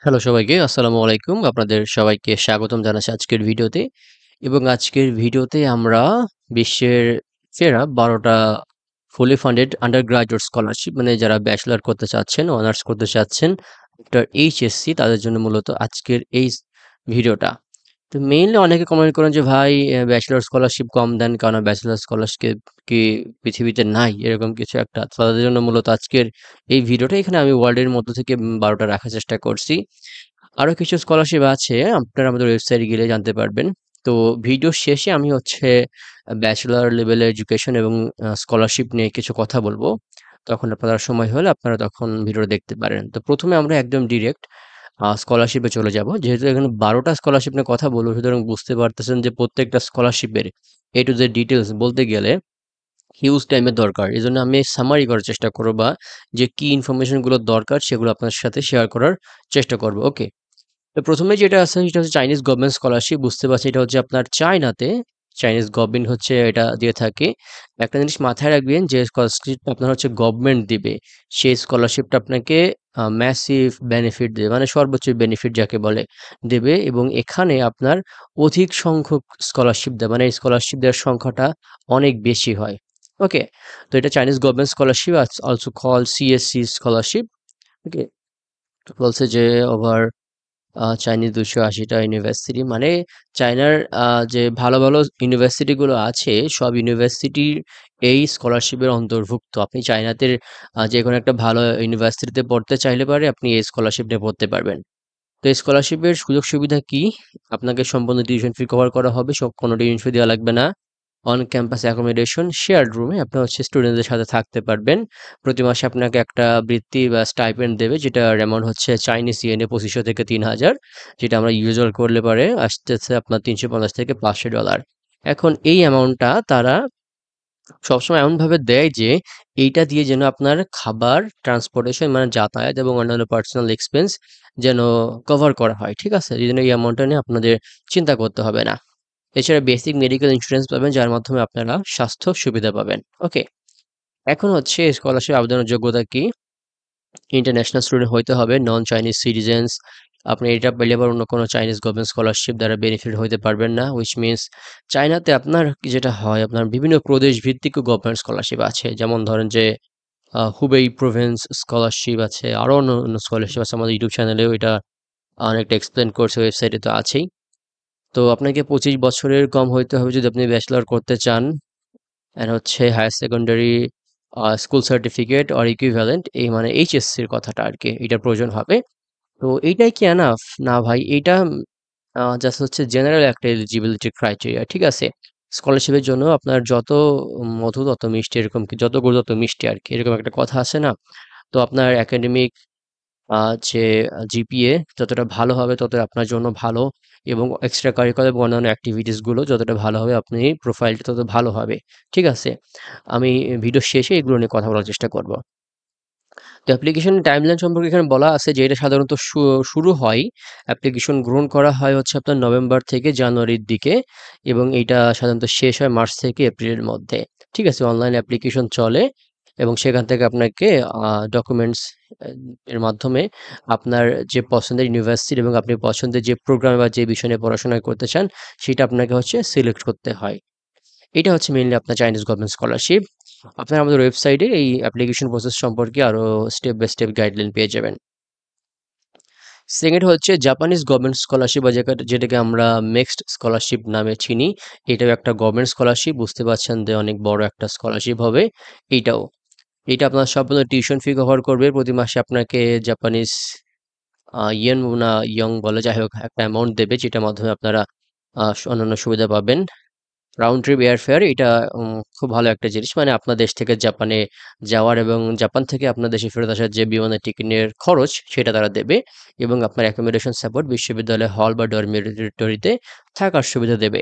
Hello সবাইকে, আসসালামু আলাইকুম। আপনাদের সবাইকে স্বাগতম জানাচ্ছি আজকের ভিডিওতে। এবং আজকের ভিডিওতে আমরা বিশ্বের সেরা ১২ টা ফুলি ফান্ডেড আন্ডার গ্র্যাজুয়েট স্কলারশিপ মানে যারা ব্যাচেলর করতে চাচ্ছেন, অনার্স করতে চাচ্ছেন, আফটার এইচএসসি তাদের জন্য মূলত আজকের এই ভিডিওটা। তো মেইনলি অনেকে কমেন্ট করেন যে ভাই ব্যাচেলর স্কলারশিপ কম দেন কেন? ব্যাচেলর স্কলারশিপ কি পৃথিবীতে নাই? এরকম কিছু একটা। তো তাদের জন্য মূলত আজকের এই ভিডিওটা। এখানে আমি ওয়ার্ল্ডের মধ্য থেকে ১২ টা রাখার চেষ্টা করছি। আরো কিছু স্কলারশিপ আছে, আপনারা আমাদের ওয়েবসাইটে গেলে জানতে পারবেন। তো ভিডিওর শেষে আমি হচ্ছে ব্যাচেলর লেভেলের এডুকেশন এবং স্কলারশিপ নিয়ে কিছু কথা বলবো। তখন আপনারা সময় হলে আপনারা তখন ভিডিওটা দেখতে পারেন। তো প্রথমে আমরা একদম ডিরেক্ট স্কলারশিপে চলে যাব। যেহেতু এখানে ১২ টা স্কলারশিপ নিয়ে কথা বলবো, সুতরাং বুঝতে পারতেছেন যে প্রত্যেকটা স্কলারশিপের A to Z ডিটেইলস বলতে গেলে হিউজ টাইমের দরকার। এজন্য আমি সামারি করার চেষ্টা করব বা যে কি ইনফরমেশন গুলো দরকার সেগুলো আপনার সাথে শেয়ার করার চেষ্টা করব। ওকে? তো ১ম এ যেটা আছে সেটা হচ্ছে চাইনিজ গভর্নমেন্ট স্কলারশিপ। বুঝতে পারছি এটা হচ্ছে আপনার চায়নাতে চাইনিজ গভর্নমেন্ট হচ্ছে এটা দিয়ে থাকে। একটা জিনিস মাথায় রাখবেন যে স্কলারশিপটা আপনার হচ্ছে গভর্নমেন্ট দিবে। সেই স্কলারশিপটা আপনাকে ম্যাসিভ বেনিফিট দেবে। মানে সর্বোচ্চ বেনিফিট যাকে বলে দেবে এবং এখানে আপনার অধিক সংখ্যক স্কলারশিপ দেয়। মানে এই স্কলারশিপ দেওয়ার সংখ্যাটা অনেক বেশি হয়। ওকে? তো এটা Chinese government scholarship also called CSC scholarship. Okay? বলছে যে ওভার চাইনিজ ২৮০ টা ইউনিভার্সিটি মানে চায়নার যে ভালো, ভালো ইউনিভার্সিটি গুলো আছে সব ইউনিভার্সিটির এই স্কলারশিপের অন্তর্ভুক্ত। আপনি চায়নাতে যেকোনো একটা ভালো ইউনিভার্সিটিতে পড়তে চাইলে পারে আপনি এই স্কলারশিপ নিয়ে পড়তে পারবেন। তো এই স্কলারশিপের সুযোগ সুবিধা কি? আপনাকে সম্পূর্ণ টিউশন ফি কভার করা হবে। কোনো টিউশন ফি দেওয়া লাগবে না। অন ক্যাম্পাস অ্যাকোমোডেশন শেয়ার্ড রুমে আপনি হচ্ছে স্টুডেন্টদের সাথে থাকতে পারবেন। প্রতি মাসে আপনাকে একটা বৃত্তি বা স্টাইপেন্ড দেবে যেটার অ্যামাউন্ট হচ্ছে চাইনিজ ইয়েনে ২৫০০ থেকে ৩০০০, যেটা আমরা ইউজুয়াল করলে পারে আসতেছে আপনার ৩৫০ থেকে $৫০০। এখন এই অ্যামাউন্টটা তারা সবসময় এমনভাবে দেয় যে এইটা দিয়ে যেন আপনার খাবার, ট্রান্সপোর্টেশন মানে যাতায়াত এবং অন্যান্য পার্সোনাল এক্সপেন্স যেন কভার করা হয়। ঠিক আছে? এজন্য এই অ্যামাউন্টটা নিয়ে আপনাদের চিন্তা করতে হবে না। এছাড়া বেসিক মেডিকেল ইন্স্যুরেন্স পাবেন যার মাধ্যমে আপনারা স্বাস্থ্য সুবিধা পাবেন। ওকে? এখন হচ্ছে স্কলারশিপ আবেদনের যোগ্যতা কি? ইন্টারন্যাশনাল স্টুডেন্ট হইতে হবে, নন চাইনিজ সিটিজেন্স। আপনি এটা পেলে আবার অন্য কোনো চাইনিজ গভর্নমেন্ট স্কলারশিপ দ্বারা বেনিফিট হইতে পারবেন না। হুইচ মিনস চায়নাতে আপনার যেটা হয় আপনার বিভিন্ন প্রদেশ ভিত্তিকও গভর্নমেন্ট স্কলারশিপ আছে। যেমন ধরেন যে হুবেই প্রভিন্স স্কলারশিপ আছে, আরো অন্য স্কলারশিপ আছে। আমাদের ইউটিউব চ্যানেলেও এটা অনেকটা এক্সপ্লেইন করছে, ওয়েবসাইটে তো আছেই। তো আপনাকে ২৫ বছরের কম হইতে হবে যদি আপনি ব্যাচেলর করতে চান। অ্যান্ড হচ্ছে higher secondary school certificate or equivalent এই মানে এইচএসসির কথাটা আরকি। এটার প্রয়োজন হবে। তো এইটাই কি এনাফ? না ভাই এইটা জাস্ট হচ্ছে জেনারেল একটা এলিজিবিলিটি ক্রাইটেরিয়া। ঠিক আছে? স্কলারশিপের জন্য আপনার যত মধু তত মিষ্টি এরকম কি যত গুড় তত মিষ্টি আরকি। এরকম একটা কথা আছে না? তো আপনার একাডেমিক আ যে জিপিএ যতটা ভালো হবে ততই আপনার জন্য ভালো এবং এক্সট্রা কারিকুলার এবং অন্যান্য এক্টিভিটিস গুলো যতটা ভালো হবে আপনি প্রোফাইলটা তত ভালো হবে। ঠিক আছে? আমি ভিডিওর শেষে এগুলো নিয়ে কথা বলার চেষ্টা করব। তো অ্যাপ্লিকেশন টাইমলাইন সম্পর্কে এখানে বলা আছে যে এটা সাধারণত শুরু হয়, অ্যাপ্লিকেশন গ্রহণ করা হয় হচ্ছে আপনার নভেম্বর থেকে জানুয়ারির দিকে এবং এইটা সাধারণত শেষ হয় মার্চ থেকে এপ্রিলের মধ্যে। ঠিক আছে? অনলাইন অ্যাপ্লিকেশন চলে এবং সেখান থেকে আপনাকে ডকুমেন্টস এর মাধ্যমে আপনার যে পছন্দের ইউনিভার্সিটি এবং আপনি পছন্দের যে প্রোগ্রাম বা যে বিষয় নিয়ে পড়াশোনা করতে চান সেটা আপনাকে হচ্ছে সিলেক্ট করতে হয়। এটা হচ্ছে মেইনলি আপনার চাইনিজ গভর্নমেন্ট স্কলারশিপ। আপনারা আমাদের ওয়েবসাইটে এই অ্যাপ্লিকেশন প্রসেস সম্পর্কে আরো স্টেপ বাই স্টেপ গাইডলাইন পেয়ে যাবেন। সেকেন্ড হচ্ছে জাপানিজ গভর্নমেন্ট স্কলারশিপ বা যেটাকে আমরা মিক্সড স্কলারশিপ নামে চিনি। এটাও একটা গভর্নমেন্ট স্কলারশিপ। বুঝতে পারছেন যে অনেক বড় একটা স্কলারশিপ হবে এইটাও। এটা আপনার সম্পূর্ণ টিউশন ফি কভার করবে। প্রতি মাসে আপনাকে জাপানিজ ইয়েন না ইয়ং বলে যাই হোক একটা অ্যামাউন্ট দেবে যেটার মাধ্যমে আপনারা অন্যান্য সুবিধা পাবেন। রাউন্ড ট্রিপ এয়ারফেয়ার এটা খুব ভালো একটা জিনিস। মানে আপনার দেশ থেকে জাপানে যাওয়ার এবং জাপান থেকে আপনার দেশে ফেরত আসার যে বিমানের টিকেটের খরচ সেটা তারা দেবে এবং আপনার অ্যাকোমোডেশন সাপোর্ট বিশ্ববিদ্যালয় হল বা ডরমিটরিতে থাকার সুবিধা দেবে।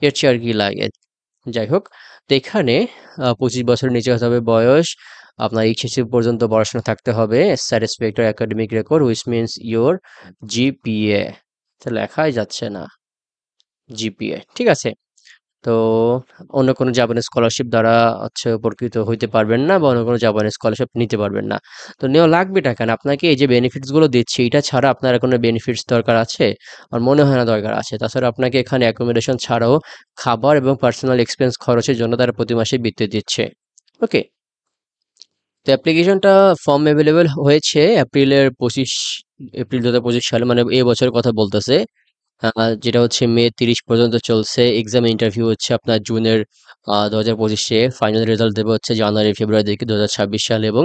এর চেয়ে আর কি লাগে? যাই হোক, তো এখানে ২৫ বছরের নিচে হতে হবে বয়স। আপনার এইচএসসি পর্যন্ত পড়াশোনা থাকতে হবে। Satisfactory academic record which means your GPA. তো লেখাই যাচ্ছে না। জিপিএ। ঠিক আছে? তো অন্য কোনো জাপানি স্কলারশিপ দ্বারা হচ্ছে উপকৃত হইতে পারবেন না বা অন্য কোনো জাপানি স্কলারশিপ নিতে পারবেন না। তো নেওয়া লাগবেটা কেন? আপনাকে এই যে বেনিফিটস গুলো দিচ্ছি এটা ছাড়া আপনার কোনো বেনিফিটস দরকার আছে? আমার মনে হয় না দরকার আছে। তাছাড়া আপনাকে এখানে অ্যাকোমোডেশন ছাড়াও খাবার এবং পার্সোনাল এক্সপেন্স খরচের জন্য তারা প্রতি মাসে বৃত্তি দিচ্ছে। ওকে? তো অ্যাপ্লিকেশনটা ফর্ম এভেইলেবল হয়েছে এপ্রিল ২০২৫ সালে মানে এ বছরের কথা বলতেছে। যেটা হচ্ছে মে ৩০ পর্যন্ত চলছে। এক্সাম ইন্টারভিউ হচ্ছে আপনার জুনের ২০২৫ ফাইনাল রেজাল্ট দেবে হচ্ছে জানুয়ারি, ফেব্রুয়ারি দিকে ২০২৬ সালে এবং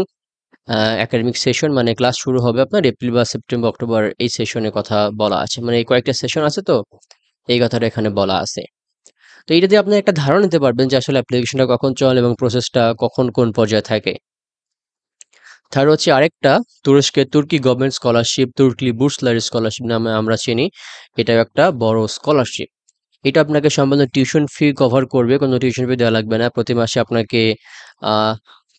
একাডেমিক সেশন মানে ক্লাস শুরু হবে আপনার এপ্রিল বা সেপ্টেম্বর, অক্টোবর এই সেশনের কথা বলা আছে। মানে এই কয়েকটা সেশন আছে তো, এই কথাটা এখানে বলা আছে। তো এইটা দিয়ে আপনি একটা ধারণা নিতে পারবেন যে আসলে অ্যাপ্লিকেশনটা কখন চলে এবং প্রসেসটা কখন কোন পর্যায়ে থাকে। থার্ড হচ্ছে আরেকটা তুর্কি গভর্নমেন্ট স্কলারশিপ, তুর্কি বুর্সলার স্কলারশিপ নামে আমরা চিনি। এটাও একটা বড় স্কলারশিপ। এটা আপনাকে সম্পূর্ণ টিউশন ফি কভার করবে, কোনো টিউশন ফি দেওয়া লাগবে না। প্রতি মাসে আপনাকে আহ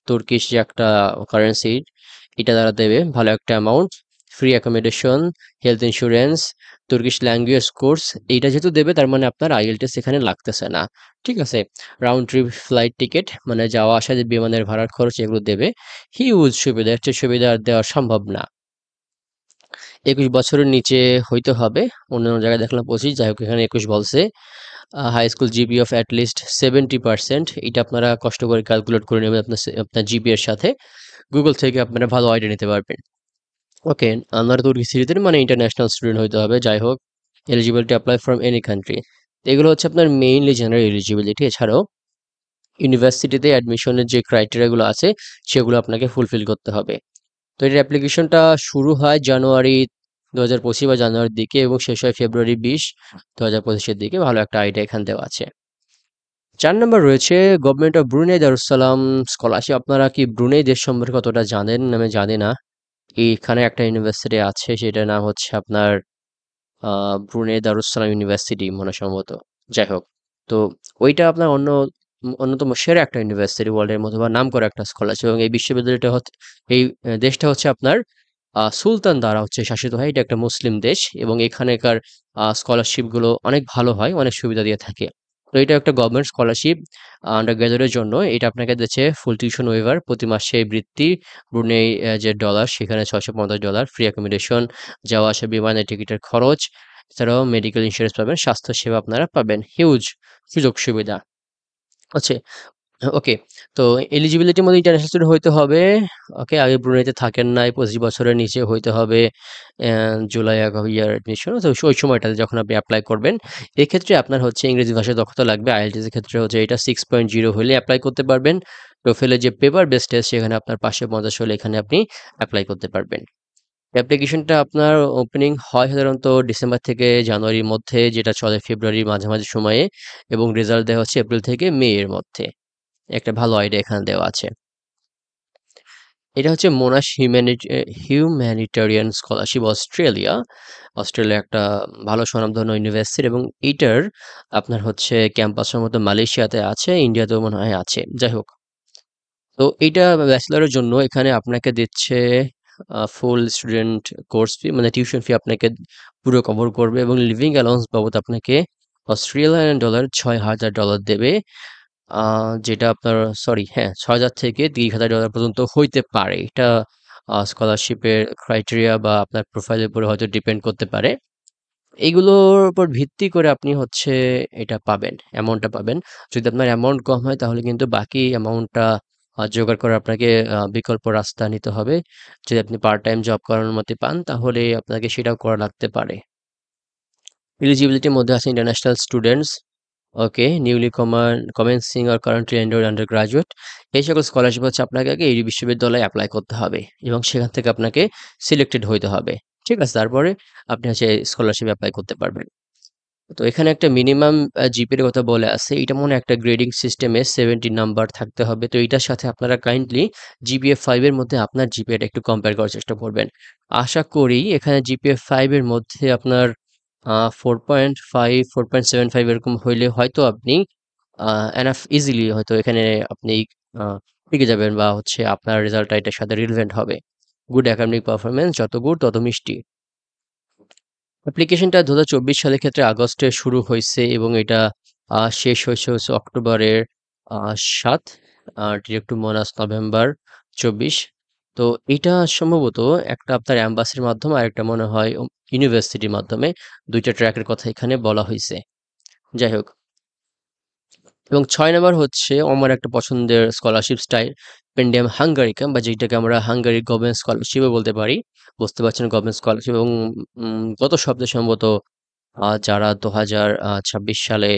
তুর্কিশ যে একটা কারেন্সি এটা দ্বারা দেবে ভালো একটা amount, free accommodation, health insurance, Turkish language course এইটা যেহেতু দেবে তার মানে আপনার আইএলটিএস এখানে লাগতেছে না। ঠিক আছে? রাউন্ড ট্রিপ ফ্লাইট টিকিট মানে যাওয়া আসা যে বিমানের ভাড়ার খরচ এগুলো দেবে। হিউজ সুবিধা, এর চেয়ে সুবিধা আর দেওয়া সম্ভব না। ২১ বছরের নিচে হইতে হবে। অন্যান্য জায়গায় দেখলাম ২৫, যাই হোক এখানে ২১ বলছে। High school GPA of at least 70%, এটা আপনারা কষ্ট করে ক্যালকুলেট করে নেবেন আপনার জিপিএ এর সাথে। গুগল থেকে আপনারা ভালো আইডিয়া নিতে পারবেন। ওকে, আপনারা তুর্কি সিটিজেন মানে ইন্টারন্যাশনাল স্টুডেন্ট হইতে হবে। যাই হোক, eligibility apply from any country. এগুলো হচ্ছে আপনার মেইনলি জেনারেল এলিজিবিলিটি। এছাড়াও ইউনিভার্সিটিতে অ্যাডমিশনের যে ক্রাইটেরিয়াগুলো আছে সেগুলো আপনাকে ফুলফিল করতে হবে। তো এটার অ্যাপ্লিকেশনটা শুরু হয় জানুয়ারি ২০২৫ বা জানুয়ারির দিকে এবং শেষ হয় ফেব্রুয়ারি ২০, ২০২৫-এর দিকে। ভালো একটা আইডিয়া এখানে দেওয়া আছে। ৪ নাম্বার রয়েছে government of Brunei Darussalam scholarship. আপনারা কি ব্রুনেই দেশ সম্পর্কে কতটা জানেন? আমি জানি না। এইখানে একটা ইউনিভার্সিটি আছে সেটার নাম হচ্ছে আপনার ব্রুনেই দারুসসালাম ইউনিভার্সিটি মনে সম্ভবত। যাই হোক, তো ওইটা আপনার অন্যতম সেরা একটা ইউনিভার্সিটি ওয়ার্ল্ডের মধ্যে বা নামকরা একটা স্কলারশিপ এবং এই বিশ্ববিদ্যালয়টা হচ্ছে এই দেশটা হচ্ছে আপনার সুলতান দ্বারা হচ্ছে শাসিত হয়। এটা একটা মুসলিম দেশ এবং এখানেকার স্কলারশিপ গুলো অনেক ভালো হয়, অনেক সুবিধা দিয়ে থাকে। তো এটা একটা গভর্নমেন্ট স্কলারশিপ আন্ডার গ্রাজুয়েটের জন্য। এটা আপনাকে দিচ্ছে ফুল টিউশন ওয়েভার, প্রতি মাসে বৃত্তি, ব্রুনেই যে ডলার সেখানে $৬৫০, ফ্রি অ্যাকোমোডেশন, যাওয়া আসা বিমানের টিকিটের খরচ, এছাড়াও মেডিকেল ইন্স্যুরেন্স পাবেন, স্বাস্থ্য সেবা আপনারা পাবেন। হিউজ সুযোগ সুবিধা। আচ্ছা, ওকে। তো এলিজিবিলিটির মধ্যে ইন্টারন্যাশনাল স্টুডেন্ট হইতে হবে। ওকে, আগে ব্রুনেইতে থাকেন নাই, ২৫ বছরের নিচে হইতে হবে। জুলাই ইয়ার এডমিশন, তো ওই সময়টাতে যখন আপনি এপ্লাই করবেন। এক্ষেত্রে আপনার হচ্ছে ইংরেজি ভাষায় দক্ষতা লাগবে। আইএলটিএস এর ক্ষেত্রে হচ্ছে এটা 6.0 হলে এপ্লাই করতে পারবেন। টোফেলের যে পেপার বেস টেস্ট সেখানে আপনার ৫৫০ হলে এখানে আপনি এপ্লাই করতে পারবেন। অ্যাপ্লিকেশনটা আপনার ওপেনিং হয় সাধারণত ডিসেম্বর থেকে জানুয়ারির মধ্যে, যেটা চলে ফেব্রুয়ারির মাঝামাঝি সময়ে এবং রেজাল্ট দেওয়া হচ্ছে এপ্রিল থেকে মে এর মধ্যে। একটা ভালো আইডিয়া এখানে দেওয়া আছে। এটা হচ্ছে মোনাশ হিউম্যানিটেরিয়ান স্কলারশিপ অস্ট্রেলিয়া। অস্ট্রেলিয়া একটা ভালো স্বনামধন্য ইউনিভার্সিটি এবং এইটার আপনার হচ্ছে ক্যাম্পাস সম্ভবত মালয়েশিয়াতে আছে, ইন্ডিয়াতেও মনে হয় আছে। যাই হোক, তো এইটা ব্যাচেলরের জন্য এখানে আপনাকে দিচ্ছে ফুল স্টুডেন্ট কোর্স ফি মানে টিউশন ফি আপনাকে পুরো কভার করবে এবং লিভিং অ্যালাউন্স বাবদ আপনাকে অস্ট্রেলিয়ান ডলার $৬,০০০ দেবে। যেটা আপনার সরি হ্যাঁ, ৬,০০০ থেকে $৩০,০০০ পর্যন্ত হইতে পারে। এটা স্কলারশিপের ক্রাইটেরিয়া বা আপনার প্রোফাইলের উপরে হয়তো ডিপেন্ড করতে পারে। এগুলোর উপর ভিত্তি করে আপনি হচ্ছে এটা পাবেন, অ্যামাউন্টটা পাবেন। যদি আপনার অ্যামাউন্ট কম হয় তাহলে কিন্তু বাকি অ্যামাউন্টটা জোগাড় করে আপনাকে বিকল্প রাস্তা নিতে হবে। যদি আপনি পার্ট টাইম জব করার অনুমতি পান তাহলে আপনাকে সেটাও করা লাগতে পারে। এলিজিবিলিটির মধ্যে আছে international students, okay, newly commencing or currently enrolled under graduate. এই সকল স্কলারশিপ হচ্ছে আপনাকে আগে এই বিশ্ববিদ্যালয়ে অ্যাপ্লাই করতে হবে এবং সেখান থেকে আপনাকে সিলেক্টেড হইতে হবে। ঠিক আছে? তারপরে আপনি হচ্ছে স্কলারশিপ অ্যাপ্লাই করতে পারবেন। তো এখানে একটা মিনিমাম জিপিএর কথা বলে আছে। এটা মনে হয় একটা গ্রেডিং সিস্টেমে 70 নাম্বার থাকতে হবে। তো এইটার সাথে আপনারা কাইন্ডলি জিপিএ 5 এর মধ্যে আপনার জিপিএটা একটু কম্পেয়ার করার চেষ্টা করবেন। আশা করি এখানে জিপিএ 5 এর মধ্যে আপনার 4.5, 4.75 এরকম হইলে হয়তো আপনি এনাফ ইজিলি হয়তো এখানে আপনি আ টিকে যাবেন বা হচ্ছে আপনার রেজাল্টটা এটার সাথে রিলেভেন্ট হবে। গুড একাডেমিক পারফরম্যান্স যত গুড তত মিষ্টি। অ্যাপ্লিকেশনটা ২০২৪ সালের ক্ষেত্রে আগস্টে শুরু হইছে এবং এটা শেষ হচ্ছে অক্টোবরের ৭ আর ডিরেক্ট টু মোনাস নভেম্বর ২৪। তো এটা সম্ভবত একটা আপনার অ্যাম্বাসির মাধ্যমে আর একটা মনে হয় ইউনিভার্সিটির মাধ্যমে ২ টা ট্র্যাকের কথা এখানে বলা হইছে। যাই হোক, এবং ৬ নাম্বার হচ্ছে আমার একটা পছন্দের স্কলারশিপ স্টাইপেন্ডিয়াম হাঙ্গারিকাম, বা যেটাকে আমরা হাঙ্গারি গভর্নমেন্ট স্কলারশিপও বলতে পারি। বুঝতে পারছেন, গভর্নমেন্ট স্কলারশিপ। এবং গত সপ্তাহে সম্ভবত যারা ২০২৬ সালে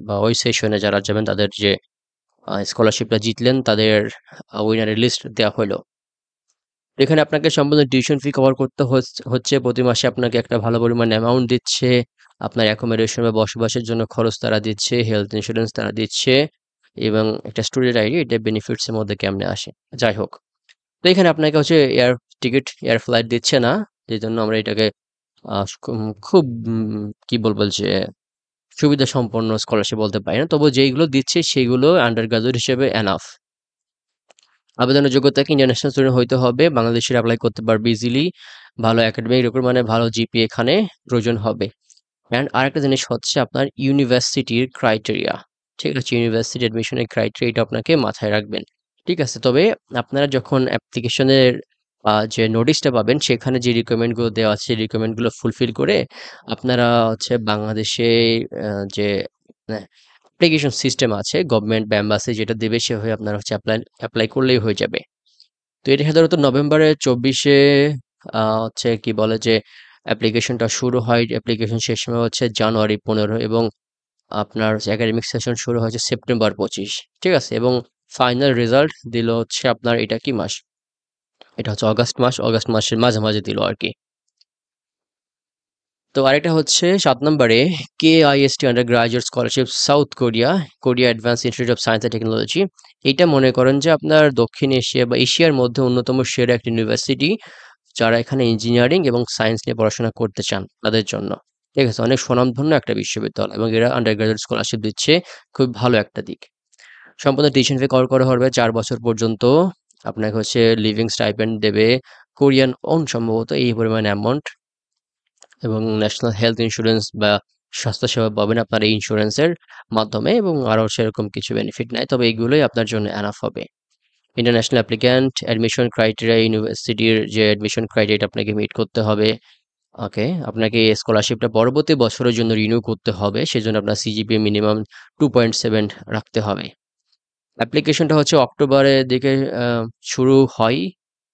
বা ওই সেশনে যারা যাবেন তাদের যে স্কলারশিপটা জিতলেন তাদের উইনারের লিস্ট দেওয়া হলো। এখানে আপনাকে সম্পূর্ণ টিউশন ফি কভার করতে হচ্ছে। প্রতি মাসে আপনাকে একটা ভালো পরিমাণ অ্যামাউন্ট দিচ্ছে। আপনার অ্যাকোমোডেশন বা বসবাসের জন্য খরচ তারা দিচ্ছে, হেলথ ইন্স্যুরেন্স তারা দিচ্ছে, এবং একটা স্টুডেন্ট আইডি, এটা বেনিফিটস এর মধ্যে কেমনে আসে। যাই হোক, তো এখানে আপনাকে হচ্ছে এয়ার ফ্লাইট দিচ্ছে না, যে জন্য আমরা এটাকে খুব কি বলবো যে সুবিধা সম্পন্ন স্কলারশিপ বলতে পারি না। তবু যেইগুলো দিচ্ছে সেগুলো আন্ডার গ্রাজুয়েট হিসেবে এনাফ। আবেদনের যোগ্যতাকে ইন্টারন্যাশনাল স্টুডেন্ট হইতে হবে, বাংলাদেশের অ্যাপ্লাই করতে পারবে ইজিলি, ভালো একাডেমিক রেকর্ড মানে ভালো জিপিএ এখানে প্রয়োজন হবে। অ্যান্ড আরেকটা জিনিস হচ্ছে আপনার ইউনিভার্সিটির ক্রাইটেরিয়া। ঠিক আছে, ইউনিভার্সিটি অ্যাডমিশনের ক্রাইটেরিয়া এটা আপনাকে মাথায় রাখবেন। ঠিক আছে, তবে আপনারা যখন অ্যাপ্লিকেশনের যে নোটিশটা পাবেন সেখানে যে রিকোয়ারমেন্টগুলো দেওয়া আছে সেই রিকোয়ারমেন্টগুলো ফুলফিল করে আপনারা হচ্ছে বাংলাদেশে যে অ্যাপ্লিকেশন সিস্টেম আছে গভর্নমেন্ট বা এম্বাসি যেটা দেবে সেভাবে আপনারা হচ্ছে অ্যাপ্লাই করলেই হয়ে যাবে। তো এটা সাধারণত নভেম্বরের ২৪-এ হচ্ছে কি বলে যে অ্যাপ্লিকেশনটা শুরু হয়, অ্যাপ্লিকেশন শেষ সময় হচ্ছে জানুয়ারি ১৫, এবং আপনার একাডেমিক সেশন শুরু হয়েছে সেপ্টেম্বর ২৫। ঠিক আছে, এবং ফাইনাল রেজাল্ট দিল হচ্ছে আপনার এটা কি মাস, এটা হচ্ছে অগাস্ট মাস, অগাস্ট মাসের মাঝামাঝি দিল আর কি। তো আরেকটা হচ্ছে ৭ নম্বরে KIST under graduate scholarship south Korea, Korea advance institute of science and technology. এইটা মনে করেন যে আপনার দক্ষিণ এশিয়া বা এশিয়ার মধ্যে অন্যতম সেরা একটা ইউনিভার্সিটি, যারা এখানে ইঞ্জিনিয়ারিং এবং সায়েন্স নিয়ে পড়াশোনা করতে চান তাদের জন্য। ঠিক আছে, অনেক স্বনামধন্য একটা বিশ্ববিদ্যালয় এবং এরা আন্ডার গ্রাজুয়েট স্কলারশিপ দিচ্ছে, খুব ভালো একটা দিক। সম্পূর্ণ টিউশন ফি কভার করা হবে ৪ বছর পর্যন্ত। আপনাকে হচ্ছে লিভিং স্টাইপেন্ড দেবে কোরিয়ান সম্ভবত এই পরিমাণ অ্যামাউন্ট, এবং ন্যাশনাল হেলথ ইন্স্যুরেন্স বা স্বাস্থ্যসেবা পাবেন আপনার এই ইন্স্যুরেন্সের মাধ্যমে, এবং আরও সেরকম কিছু বেনিফিট নাই, তবে এইগুলোই আপনার জন্য এনাফ হবে। ইন্টারন্যাশনাল অ্যাপ্লিক্যান্ট অ্যাডমিশন ক্রাইটেরিয়া, ইউনিভার্সিটির যে অ্যাডমিশন ক্রাইটেরিয়া আপনাকে মিট করতে হবে। ওকে, আপনাকে এই স্কলারশিপটা পরবর্তী বছরের জন্য রিনিউ করতে হবে, সেজন্য আপনার সিজিপিএ মিনিমাম 2.7 রাখতে হবে। অ্যাপ্লিকেশনটা হচ্ছে অক্টোবরের দিকে শুরু হয়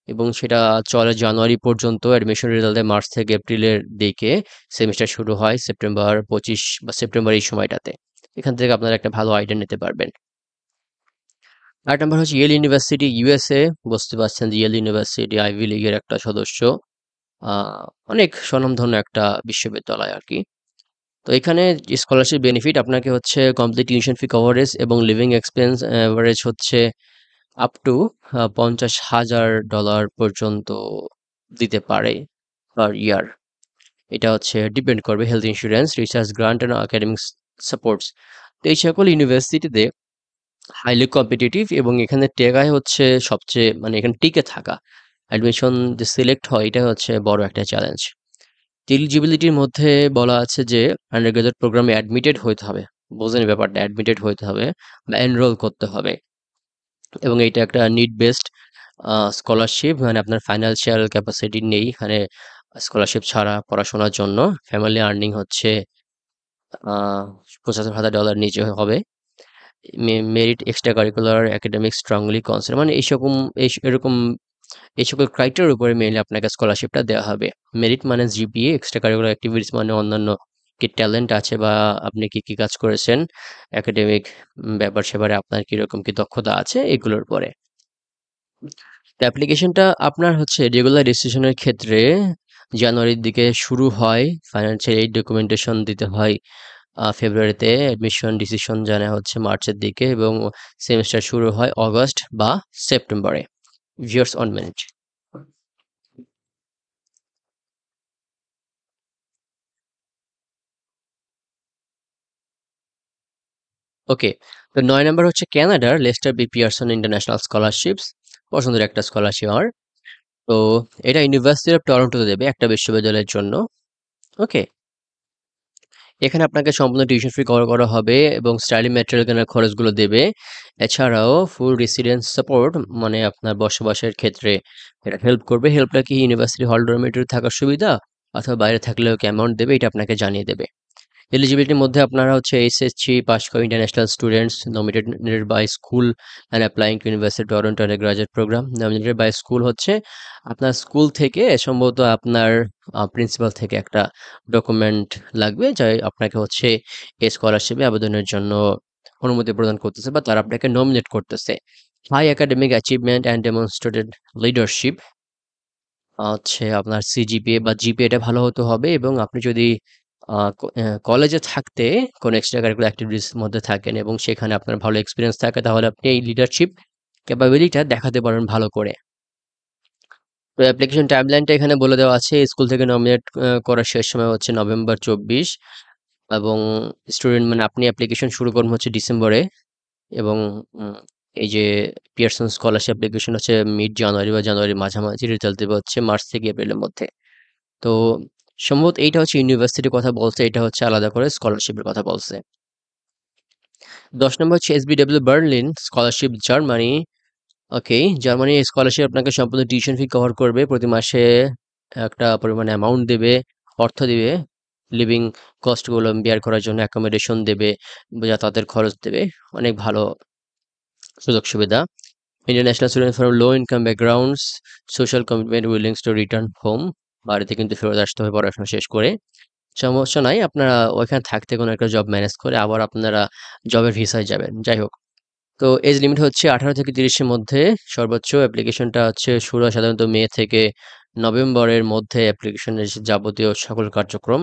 এবং সেটা চলে জানুয়ারি পর্যন্ত। অ্যাডমিশন রেজাল্ট দেয় মার্চ থেকে এপ্রিলের দিকে। সেমিস্টার শুরু হয় সেপ্টেম্বর ২৫ বা সেপ্টেম্বর এই সময়টাতে। এখান থেকে আপনারা একটা ভালো আইডিয়া নিতে পারবেন। ৮ নাম্বার হচ্ছে ইয়েল ইউনিভার্সিটি ইউএসএ। বুঝতে পারছেন যে ইয়েল ইউনিভার্সিটি আইভি লীগের একটা সদস্য, অনেক স্বনামধন্য একটা বিশ্ববিদ্যালয় আর কি। তো এখানে স্কলারশিপ বেনিফিট আপনাকে হচ্ছে কমপ্লিট টিউশন ফি কভারেজ এবং লিভিং এক্সপেন্স অ্যাভারেজ হচ্ছে আপ টু $৫০,০০০ পর্যন্ত দিতে পারে পার ইয়ার। এটা হচ্ছে ডিপেন্ড করবে health insurance, research grant and academic supports. তো এই সকল ইউনিভার্সিটিতে হাইলি কম্পিটিটিভ, এবং এখানে টেকাই হচ্ছে সবচেয়ে, মানে এখানে টিকে থাকা, অ্যাডমিশন যে সিলেক্ট হয় এটা হচ্ছে বড় একটা চ্যালেঞ্জ। এলিজিবিলিটির মধ্যে বলা আছে যে আন্ডার গ্রাজুয়েট প্রোগ্রামে অ্যাডমিটেড হইতে হবে। বোঝেন ব্যাপারটা, অ্যাডমিটেড হইতে হবে বা এনরোল করতে হবে, এবং এইটা একটা নিড বেসড স্কলারশিপ, মানে আপনার ফাইন্যান্সিয়াল ক্যাপাসিটি নেই এখানে স্কলারশিপ ছাড়া পড়াশোনার জন্য। ফ্যামিলি আর্নিং হচ্ছে $৭৫,০০০ নিচে হবে। Merit extra curricular academic strongly consider, মানে এরকম এই সকল ক্রাইটেরিয়ার উপরে মেইনলি আপনাকে স্কলারশিপটা দেওয়া হবে। মেরিট মানে জিপিএ, এক্সট্রা কারিকুলার অ্যাক্টিভিটিস মানে অন্যান্য কি ট্যালেন্ট আছে বা আপনি কি কি কাজ করেছেন, একাডেমিক ব্যাপার সেবারে আপনার কিরকম কি দক্ষতা আছে, এগুলোর পরে। তো অ্যাপ্লিকেশনটা আপনার হচ্ছে রেগুলার রেজিস্ট্রেশনের ক্ষেত্রে জানুয়ারির দিকে শুরু হয়। ফাইন্যান্সিয়াল এইড ডকুমেন্টেশন দিতে হয় ফেব্রুয়ারিতে, অ্যাডমিশন ডিসিশন জানা হচ্ছে মার্চের দিকে, এবং সেমিস্টার শুরু হয় অগস্ট বা সেপ্টেম্বরে। Viewers 1 minute. ওকে, তো ৯ নাম্বার হচ্ছে কানাডার Lester B Pearson international scholarships. পছন্দের একটা স্কলারশিপ আমার। তো এটা ইউনিভার্সিটি অফ টরন্টোতে দেবে, একটা বিশ্ববিদ্যালয়ের জন্য। ওকে, এখানে আপনাকে সম্পূর্ণ টিউশন ফি কভার করা হবে এবং স্টাডি ম্যাটেরিয়াল কেনার খরচগুলো দেবে। এছাড়াও ফুল রেসিডেন্স সাপোর্ট মানে আপনার বসবাসের ক্ষেত্রে এটা হেল্প করবে। হেল্পটা কি ইউনিভার্সিটি হল ডরমিটরি থাকার সুবিধা অথবা বাইরে থাকলেও কি অ্যামাউন্ট দেবে এটা আপনাকে জানিয়ে দেবে। এলিজিবিলিটির মধ্যে আপনারা হচ্ছে এইচএসসি পাস করা international students nominated by school and applying to university Toronto graduate programme. Nominated by school হচ্ছে আপনার স্কুল থেকে সম্ভবত আপনার প্রিন্সিপাল থেকে একটা ডকুমেন্ট লাগবে যা আপনাকে হচ্ছে এই স্কলারশিপে আবেদনের জন্য অনুমতি প্রদান করতেছে বা তারা আপনাকে নমিনেট করতেছে। High academic achievement and demonstrated leadership হচ্ছে আপনার সিজিপিএ বা জিপিএটা ভালো হতে হবে এবং আপনি যদি কলেজে থাকতে কোনো এক্সট্রা কারিকুলার অ্যাক্টিভিটিস মধ্যে থাকেন এবং সেখানে আপনার ভালো এক্সপিরিয়েন্স থাকে তাহলে আপনি এই লিডারশিপ ক্যাপাবিলিটিটা দেখাতে পারেন ভালো করে। তো অ্যাপ্লিকেশন টাইমলাইনটা এখানে বলে দেওয়া আছে। স্কুল থেকে নমিনেট করার শেষ সময় হচ্ছে নভেম্বর 24 এবং স্টুডেন্ট মানে আপনি অ্যাপ্লিকেশন শুরু করবেন হচ্ছে ডিসেম্বরে এবং এই যে পিয়ারসন স্কলারশিপ অ্যাপ্লিকেশন হচ্ছে মিড জানুয়ারি বা জানুয়ারির মাঝামাঝি, রেজাল্ট দেবে হচ্ছে মার্চ থেকে এপ্রিলের মধ্যে। তো সম্ভবত এইটা হচ্ছে ইউনিভার্সিটির কথা বলছে, এটা হচ্ছে আলাদা করে স্কলারশিপের কথা বলছে। 10 নম্বর হচ্ছে এসবিডব্লিউ বার্লিন স্কলারশিপ জার্মানি। ওকে, জার্মানি স্কলারশিপ আপনাকে সম্পূর্ণ টিউশন ফি কভার করবে, প্রতি মাসে একটা পরিমাণে অ্যামাউন্ট দেবে, অর্থ দিবে, লিভিং কস্টগুলো বিয়ার করার জন্য অ্যাকোমোডেশন দেবে, যাতায়াতের খরচ দেবে, অনেক ভালো সুযোগ সুবিধা। International student from low income backgrounds, social commitment willingness to return home, বাড়িতে কিন্তু ফেরত আসতে হবে পড়াশোনা শেষ করে। সমস্যা নাই, আপনারা ওইখানে থাকতে কোনো একটা জব ম্যানেজ করে আবার আপনারা জবের ভিসায় যাবেন। যাই হোক, তো এজ লিমিট হচ্ছে 18 থেকে 30-এর মধ্যে সর্বোচ্চ। অ্যাপ্লিকেশনটা হচ্ছে শুরু হয় সাধারণত মে থেকে নভেম্বরের মধ্যে অ্যাপ্লিকেশনের যাবতীয় সকল কার্যক্রম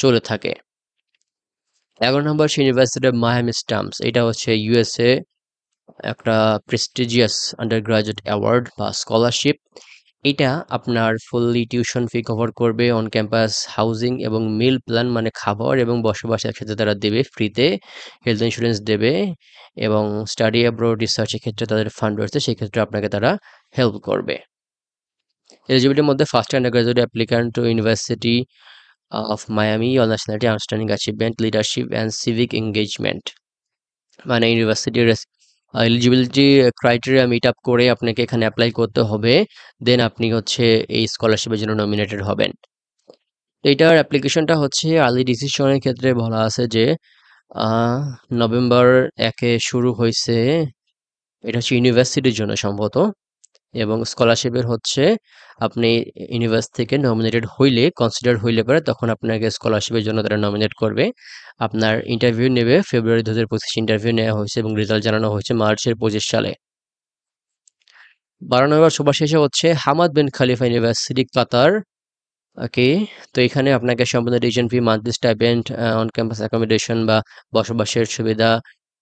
চলে থাকে। 11 নম্বর ইউনিভার্সিটি অফ মায়ামি স্টাম্পস, এটা হচ্ছে ইউএসএ একটা প্রেস্টিজিয়াস আন্ডার গ্রাজুয়েট অ্যাওয়ার্ড বা স্কলারশিপ। এটা আপনার ফুললি টিউশন ফি কভার করবে, অন ক্যাম্পাস হাউজিং এবং মিল প্ল্যান মানে খাবার এবং বসবাস একসাথে তারা দেবে ফ্রিতে, হেলথ ইন্স্যুরেন্স দেবে এবং স্টাডি অ্যাব্রোড রিসার্চের ক্ষেত্রে তাদের ফান্ড রয়েছে, সেক্ষেত্রে আপনাকে তারা হেল্প করবে। এলিজিবিলিটির মধ্যে first under graduate applicant two university of Miami all nationality outstanding achievement leadership and civic engagement মানে ইউনিভার্সিটির এলিজিবিলিটি ক্রাইটেরিয়া মিট আপ করে আপনাকে এখানে অ্যাপ্লাই করতে হবে, দেন আপনি হচ্ছে এই স্কলারশিপের জন্য নমিনেটেড হবেন। এইটার অ্যাপ্লিকেশনটা হচ্ছে আর্লি ডিসিশনের ক্ষেত্রে বলা আছে যে নভেম্বর 1-এ শুরু হয়েছে, এটা হচ্ছে ইউনিভার্সিটির জন্য সম্ভবত, এবং স্কলারশিপের হচ্ছে আপনি ইউনিভার্সিটি থেকে নমিনেটেড হইলে কনসিডার হইলে পরে তখন আপনাকে স্কলারশিপের জন্য তারা নমিনেট করবে। আপনার ইন্টারভিউ নেবে ফেব্রুয়ারি 2025, ইন্টারভিউ নেওয়া হয়েছে এবং রেজাল্ট জানানো হয়েছে মার্চের 25 সালে। 12 নম্বর সবার শেষে হচ্ছে হামাদ বিন খালিফা ইউনিভার্সিটি কাতার। ওকে, তো এখানে আপনাকে সম্পূর্ণ tuition fee, monthly stipend, on campus accommodation বা বসবাসের সুবিধা,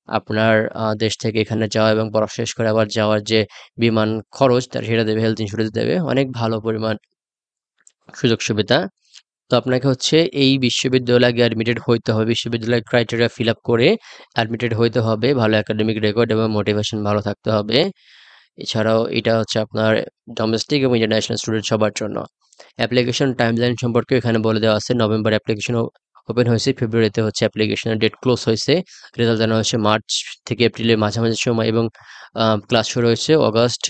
আপনার দেশ থেকে এখানে যাওয়া এবং পড়াশোনা শেষ করে আবার যাওয়ার যে বিমান খরচ তার সেটা দেবে, হেলথ ইন্স্যুরেন্স দেবে, অনেক ভালো পরিমাণ সুযোগ সুবিধা। তো আপনাকে হচ্ছে এই বিশ্ববিদ্যালয়ে আগে অ্যাডমিটেড হইতে হবে, বিশ্ববিদ্যালয়ের ক্রাইটেরিয়া ফিল আপ করে অ্যাডমিটেড হইতে হবে, ভালো একাডেমিক রেকর্ড এবং মোটিভেশন ভালো থাকতে হবে। এছাড়াও এটা হচ্ছে আপনার ডোমেস্টিক এবং ইন্টারন্যাশনাল স্টুডেন্ট সবার জন্য। অ্যাপ্লিকেশন টাইমলাইন সম্পর্কে এখানে বলে দেওয়া আছে। নভেম্বর অ্যাপ্লিকেশন ওপেন হয়েছে, ফেব্রুয়ারিতে হচ্ছে অ্যাপ্লিকেশনের ডেট ক্লোজ হয়েছে, রেজাল্ট জানানো হচ্ছে মার্চ থেকে এপ্রিলের মাঝামাঝি সময় এবং ক্লাস শুরু হয়েছে অগস্ট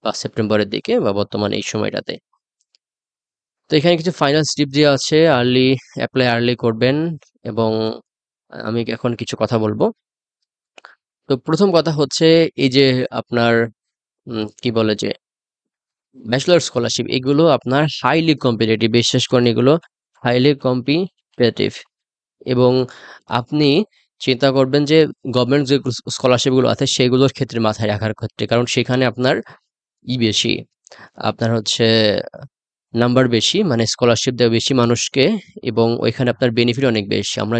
বা সেপ্টেম্বরের দিকে বা বর্তমানে এই সময়টাতে। তো এখানে কিছু ফাইনাল স্টেপ দেওয়া আছে, আর্লি অ্যাপ্লাই আর্লি করবেন এবং আমি এখন কিছু কথা বলবো। তো প্রথম কথা হচ্ছে এই যে আপনার কি বলে যে ব্যাচেলর স্কলারশিপ, এগুলো আপনার হাইলি কম্পিটিটিভ, বিশেষ করে এগুলো হাইলি কম্পিটিটিভ এবং আপনি চিন্তা করবেন যে গভর্নমেন্ট যে স্কলারশিপগুলো আছে সেগুলোর ক্ষেত্রে মাথায় রাখার ক্ষেত্রে, কারণ সেখানে আপনার বেশি, আপনার হচ্ছে নাম্বার বেশি, মানে স্কলারশিপ দেওয়া বেশি মানুষকে এবং ওইখানে আপনার বেনিফিট অনেক বেশি। আমরা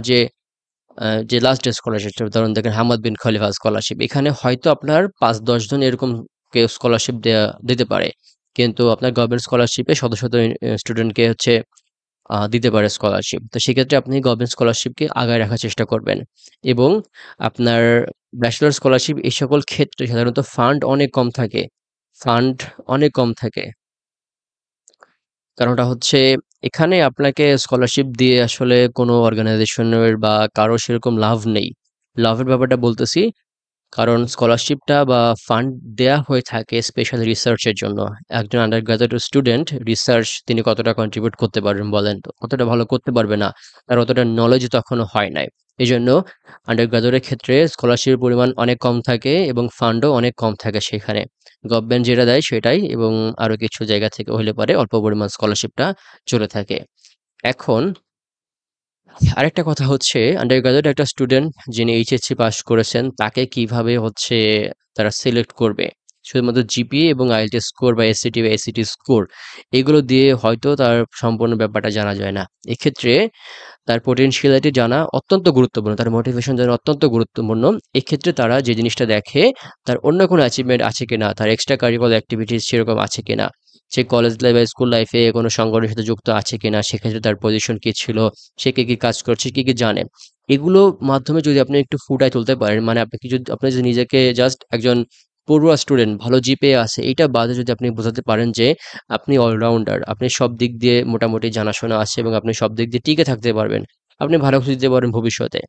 যে লাস্ট ডে স্কলারশিপ ধরুন দেখেন হামাদ বিন খলিফা স্কলারশিপ, এখানে হয়তো আপনার 5-10 জন এরকম কেউ স্কলারশিপ দিতে পারে, কিন্তু আপনার গভর্নমেন্ট স্কলারশিপে শত শত স্টুডেন্টকে হচ্ছে দিতে পারে স্কলারশিপ। তো সেক্ষেত্রে আপনি গভর্নমেন্ট স্কলারশিপকে আগায় রাখার চেষ্টা করবেন এবং আপনার ব্যাচেলর স্কলারশিপ এই সকল ক্ষেত্রে সাধারণত ফান্ড অনেক কম থাকে। কারণটা হচ্ছে এখানে আপনাকে স্কলারশিপ দিয়ে আসলে কোনো অর্গানাইজেশনের বা কারো সেরকম লাভ নেই। লাভের ব্যাপারটা বলতেছি, কারণ স্কলারশিপটা বা ফান্ড দেয়া হয়ে থাকে স্পেশালি রিসার্চের জন্য। একজন আন্ডার গ্রাজুয়েট স্টুডেন্ট রিসার্চ তিনি কতটা কন্ট্রিবিউট করতে পারবেন বলেন তো? কতটা ভালো করতে পারবে না। তার অতটা নলেজ তখনও হয় নাই। এজন্য আন্ডার গ্রাজুয়েটের ক্ষেত্রে স্কলারশিপের পরিমাণ অনেক কম থাকে এবং ফান্ডও অনেক কম থাকে সেখানে। গভর্নমেন্ট যেটা দেয় সেটাই, এবং আরো কিছু জায়গা থেকে হলে পরে অল্প পরিমাণ স্কলারশিপটা চলে থাকে। এখন আরেকটা কথা হচ্ছে, আন্ডার গ্রাজুয়েট একটা স্টুডেন্ট যিনি এইচএসসি পাস করেছেন তাকে কিভাবে হচ্ছে তারা সিলেক্ট করবে? শুধুমাত্র জিপিএ এবং আইএলটিএস স্কোর বা এসএটি বা এসিটি স্কোর এগুলো দিয়ে হয়তো তার সম্পূর্ণ ব্যাপারটা জানা যায় না। এক্ষেত্রে তার পোটেনশিয়ালিটি জানা অত্যন্ত গুরুত্বপূর্ণ, তার মোটিভেশন জানা অত্যন্ত গুরুত্বপূর্ণ। এক্ষেত্রে তারা যে জিনিসটা দেখে তার অন্য কোনো অ্যাচিভমেন্ট আছে কিনা, তার এক্সট্রা কারিকুলার অ্যাক্টিভিটিস সেরকম আছে কিনা, সে কলেজ লাইফ বা স্কুল লাইফে কোনো সংগঠনের সাথে যুক্ত আছে কিনা, সেক্ষেত্রে তার পজিশন কি ছিল, সে কি কি কাজ করছে, কি কি জানে। এগুলো মাধ্যমে যদি আপনি একটু ফুটায় তুলতে পারেন, মানে আপনি যদি নিজেকে জাস্ট একজন পড়ুয়া স্টুডেন্ট ভালো জিপিএ আছে এটা বাদে যদি আপনি বোঝাতে পারেন যে আপনি অলরাউন্ডার, আপনি সব দিক দিয়ে মোটামুটি জানাশোনা আছে এবং আপনি সব দিক দিয়ে টিকে থাকতে পারবেন, আপনি ভালো কিছু দিতে পারেন ভবিষ্যতে।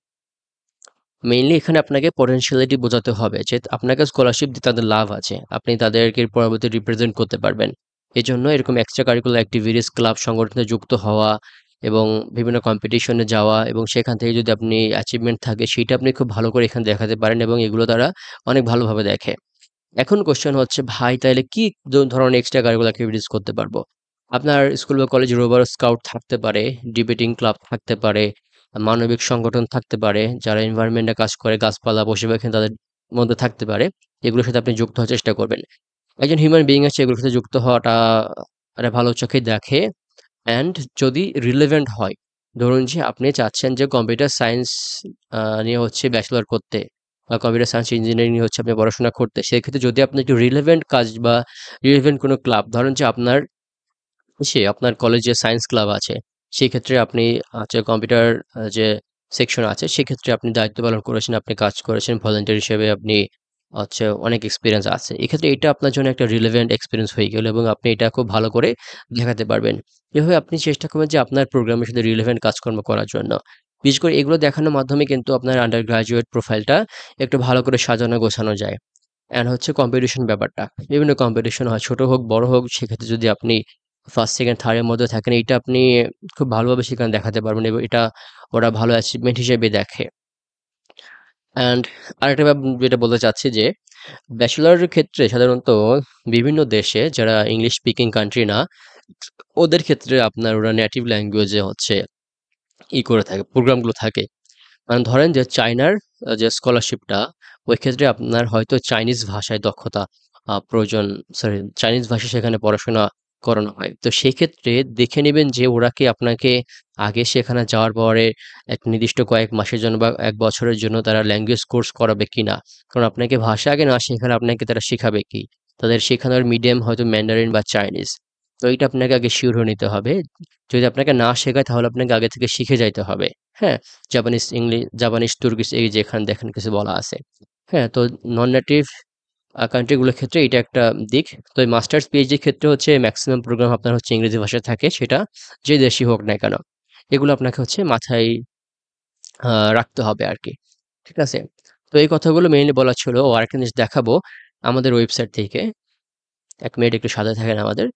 মেইনলি এখানে আপনাকে পটেনশিয়ালিটি বোঝাতে হবে যে আপনাকে স্কলারশিপ দিয়ে তাদের লাভ আছে, আপনি তাদেরকে পরবর্তী রিপ্রেজেন্ট করতে পারবেন। এজন্য এরকম এক্সট্রা কারিকুলার অ্যাক্টিভিটিস ক্লাব সংগঠনে যুক্ত হওয়া এবং বিভিন্ন কম্পিটিশনে যাওয়া, এবং সেখান থেকে যদি আপনি অ্যাচিভমেন্ট থাকে সেটা আপনি খুব ভালো করে এখানে দেখাতে পারেন, এবং এগুলো তারা অনেক ভালোভাবে দেখে। এখন কোশ্চেন হচ্ছে, ভাই তাইলে কি ধরনের এক্সট্রা কারিকুলার অ্যাক্টিভিটিস করতে পারবো? আপনার স্কুল বা কলেজে রোভার স্কাউট থাকতে পারে, ডিবেটিং ক্লাব থাকতে পারে, মানবিক সংগঠন থাকতে পারে, যারা এনভায়রনমেন্টে কাজ করে, গাছপালা পশুপাখি তাদের মধ্যে থাকতে পারে। এগুলোর সাথে আপনি যুক্ত হওয়ার চেষ্টা করবেন। একজন হিউম্যান বিইং আছে, এগুলোর সাথে যুক্ত হওয়াটা একটা ভালো চোখে দেখে। অ্যান্ড যদি রিলেভেন্ট হয়, ধরুন যে আপনি চাচ্ছেন যে কম্পিউটার সায়েন্স নিয়ে হচ্ছে ব্যাচেলর করতে, বা কম্পিউটার সায়েন্স ইঞ্জিনিয়ারিং নিয়ে হচ্ছে আপনি পড়াশোনা করতে, সেক্ষেত্রে যদি আপনি একটু রিলেভেন্ট কাজ বা রিলেভেন্ট কোনো ক্লাব, ধরেন যে আপনার কলেজে সায়েন্স ক্লাব আছে, সেক্ষেত্রে আপনি হচ্ছে কম্পিউটার যে সেকশন আছে সেক্ষেত্রে আপনি দায়িত্ব পালন করেছেন, আপনি কাজ করেছেন ভলান্টিয়ার হিসেবে, আপনি হচ্ছে অনেক এক্সপিরিয়েন্স আছে। এক্ষেত্রে এটা আপনার জন্য একটা রিলেভেন্ট এক্সপিরিয়েন্স হয়ে গেল এবং আপনি এটা খুব ভালো করে দেখাতে পারবেন। এভাবে আপনি চেষ্টা করবেন যে আপনার প্রোগ্রামের সাথে রিলেভেন্ট কাজকর্ম করার জন্য। বিশেষ করে এগুলো দেখানোর মাধ্যমে কিন্তু আপনার আন্ডার গ্রাজুয়েট প্রোফাইলটা একটু ভালো করে সাজানো গোছানো যায়। অ্যান্ড হচ্ছে কম্পিটিশন ব্যাপারটা, বিভিন্ন কম্পিটিশন হয়, ছোট হোক বড় হোক, সেক্ষেত্রে যদি আপনি ফার্স্ট সেকেন্ড থার্ড এর মধ্যে থাকেন, এটা আপনি খুব ভালোভাবে সেখানে দেখাতে পারবেন এবং এটা ওরা ভালো অ্যাচিভমেন্ট হিসেবে দেখে। অ্যান্ড আরেকটা যেটা বলতে চাচ্ছি যে ব্যাচেলরের ক্ষেত্রে সাধারণত বিভিন্ন দেশে যারা ইংলিশ স্পিকিং কান্ট্রি না, ওদের ক্ষেত্রে আপনার ওরা নেটিভ ল্যাঙ্গুয়েজে হচ্ছে করে থাকে, প্রোগ্রামগুলো থাকে। মানে ধরেন যে চায়নার যে স্কলারশিপটা, ওই ক্ষেত্রে আপনার হয়তো চাইনিজ ভাষায় দক্ষতা প্রয়োজন, সরি চাইনিজ ভাষায় সেখানে পড়াশোনা করানো হয়। তো সেক্ষেত্রে দেখে নেবেন যে ওরা কি আপনাকে আগে সেখানে যাওয়ার পরে এক নির্দিষ্ট কয়েক মাসের জন্য বা ১ বছরের জন্য তারা ল্যাঙ্গুয়েজ কোর্স করাবে কিনা? কারণ আপনাকে ভাষা আগে না শেখালে আপনাকে তারা শিখাবে কি? তাদের শেখানোর মিডিয়াম হয়তো ম্যান্ডারিন বা চাইনিজ। তো এইটা আপনাকে আগে সিউর হয়ে নিতে হবে। যদি আপনাকে না শেখায় তাহলে আপনাকে আগে থেকে শিখে যাইতে হবে। হ্যাঁ? জাপানিজ, তুর্কিশ এই যেখানে দেখেন কিছু বলা আছে। হ্যাঁ? তো নন নেটিভ কান্ট্রি গুলোর ক্ষেত্রে এটা একটা দিক। তো এই মাস্টার্স, পিএইচডির ক্ষেত্রে হচ্ছে মেক্সিমাম প্রোগ্রাম আপনার হচ্ছে ইংরেজি ভাষায় থাকে, সেটা যে দেশই হোক না কেন। এগুলো আপনাকে হচ্ছে মাথায় রাখতে হবে আরকি। ঠিক আছে? তো এই কথাগুলো মেইনলি বলা ছিল। ও আরেকটা জিনিস দেখাবো আমাদের ওয়েবসাইট থেকে। ১ মিনিট একটু সাথে থাকেন আমাদের।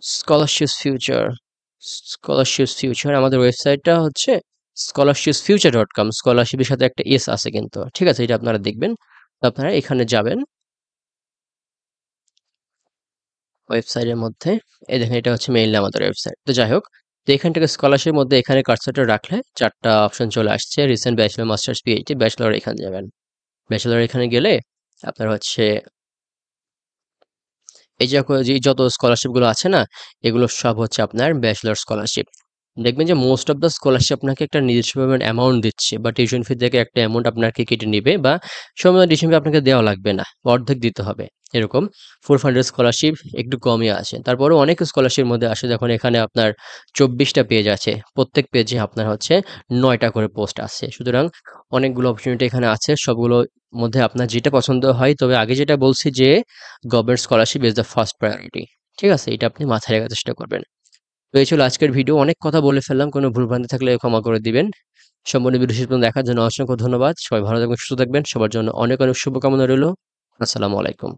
স্কলারশিপস ফিউচার, স্কলারশিপস ফিউচার আমাদের ওয়েবসাইটটা হচ্ছে scholarships-future.com, স্কলারশিপের সাথে একটা এস আছে কিন্তু। ঠিক আছে? এটা আপনারা দেখবেন। তো আপনারা এখানে যাবেন ওয়েবসাইটের মধ্যে। এই দেখেন এটা হচ্ছে মেইনলি আমাদের ওয়েবসাইট। তো যাই হোক, তো এখান থেকে স্কলারশিপের মধ্যে এখানে কার্সরটা রাখলে ৪ টা অপশন চলে আসছে। Recent bachelor, masters, PhD. Bachelor এখানে যাবেন। ব্যাচেলর এখানে গেলে আপনার হচ্ছে এই যে যত স্কলারশিপ গুলো আছে না, এগুলো সব হচ্ছে আপনার ব্যাচেলর স্কলারশিপ। দেখবেন যে মোস্ট অফ দ্য স্কলারশিপ আপনাকে একটা নির্দিষ্ট পরিমাণ অ্যামাউন্ট দিচ্ছে, বা টিউশন ফি থেকে একটা অ্যামাউন্ট আপনাকে কেটে নিবে, বা সময় টিউশন ফি আপনাকে দেওয়া লাগবে না, অর্ধেক দিতে হবে। এরকম 400 স্কলারশিপ একটু কমই আসে। তারপরেও অনেক স্কলারশিপের মধ্যে আসে, যখন এখানে আপনার ২৪ টা পেজ আছে, প্রত্যেক পেজে আপনার হচ্ছে ৯ টা করে পোস্ট আছে। সুতরাং অনেকগুলো অপরচুনিটি এখানে আছে, সবগুলোর মধ্যে আপনার যেটা পছন্দ হয়। তবে আগে যেটা বলছি যে government scholarship is the first priority. ঠিক আছে? এটা আপনি মাথায় রাখার চেষ্টা করবেন। তো এই ছিল আজকের ভিডিও। অনেক কথা বলে ফেললাম, কোনো ভুলভ্রান্তি থাকলে ক্ষমা করে দিবেন। সম্পূর্ণ ভিডিও শেষ পর্যন্ত দেখার জন্য অসংখ্য ধন্যবাদ। সবাই ভালো থাকবেন, সুস্থ থাকবেন। সবার জন্য অনেক অনেক শুভকামনা রইল। আসসালামু আলাইকুম।